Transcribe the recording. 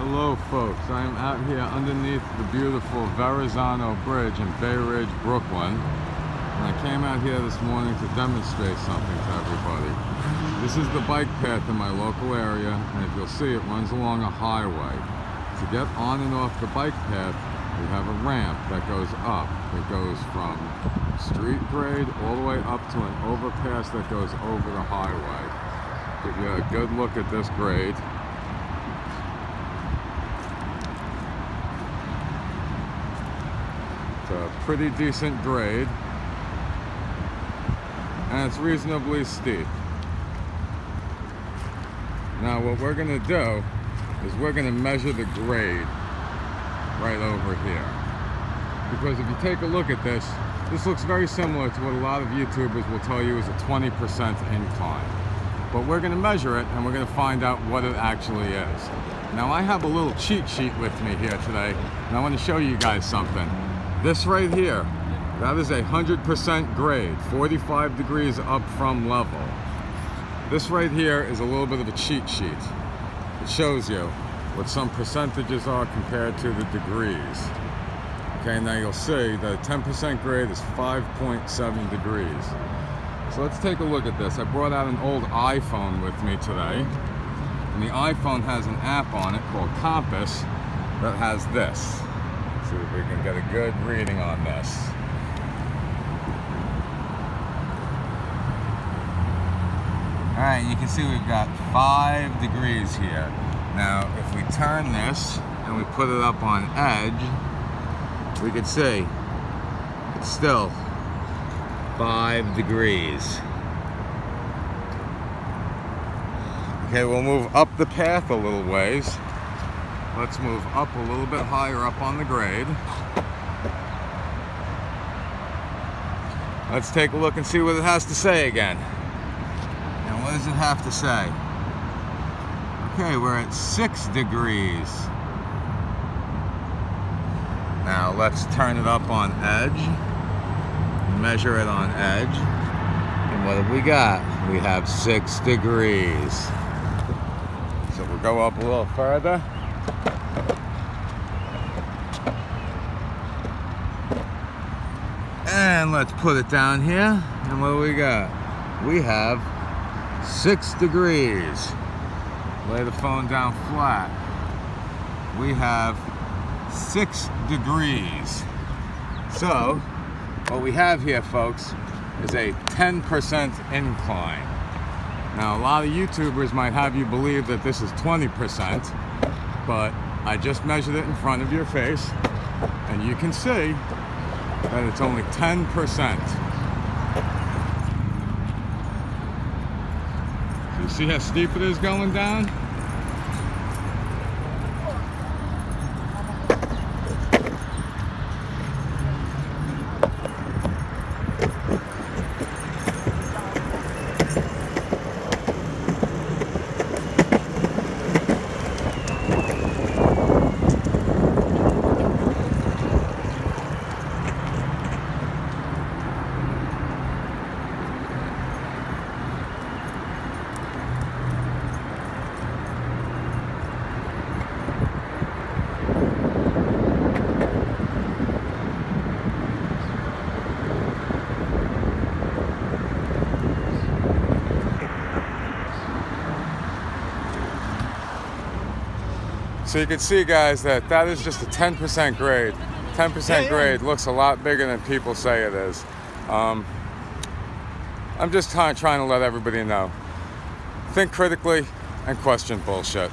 Hello folks, I am out here underneath the beautiful Verrazano Bridge in Bay Ridge, Brooklyn. And I came out here this morning to demonstrate something to everybody. This is the bike path in my local area, and if you'll see, it runs along a highway. To get on and off the bike path, we have a ramp that goes up. It goes from street grade all the way up to an overpass that goes over the highway. Give you a good look at this grade. It's a pretty decent grade, and it's reasonably steep. Now what we're going to do is we're going to measure the grade right over here, because if you take a look at this, this looks very similar to what a lot of YouTubers will tell you is a 20% incline. But we're going to measure it, and we're going to find out what it actually is. Now I have a little cheat sheet with me here today, and I want to show you guys something. This right here, that is 100% grade, 45 degrees up from level. This right here is a little bit of a cheat sheet. It shows you what some percentages are compared to the degrees. Okay, now you'll see that 10% grade is 5.7 degrees. So let's take a look at this. I brought out an old iPhone with me today, and the iPhone has an app on it called Compass that has this. Let's see if we can get a good reading on this. Alright, you can see we've got 5 degrees here. Now, if we turn this and we put it up on edge, we can see it's still 5 degrees. Okay, we'll move up the path a little ways. Let's move up a little bit higher up on the grade. Let's take a look and see what it has to say again. And what does it have to say? Okay, we're at 6 degrees. Now let's turn it up on edge. Measure it on edge, and what have we got? We have 6 degrees. So we'll go up a little further. And let's put it down here, and what do we got? We have 6 degrees. Lay the phone down flat. We have 6 degrees. So what we have here, folks, is a 10% incline. Now, a lot of YouTubers might have you believe that this is 20%, but I just measured it in front of your face, and you can see that it's only 10%. So you see how steep it is going down? So you can see, guys, that that is just a 10% grade. 10% grade looks a lot bigger than people say it is. I'm just trying to let everybody know. Think critically and question bullshit.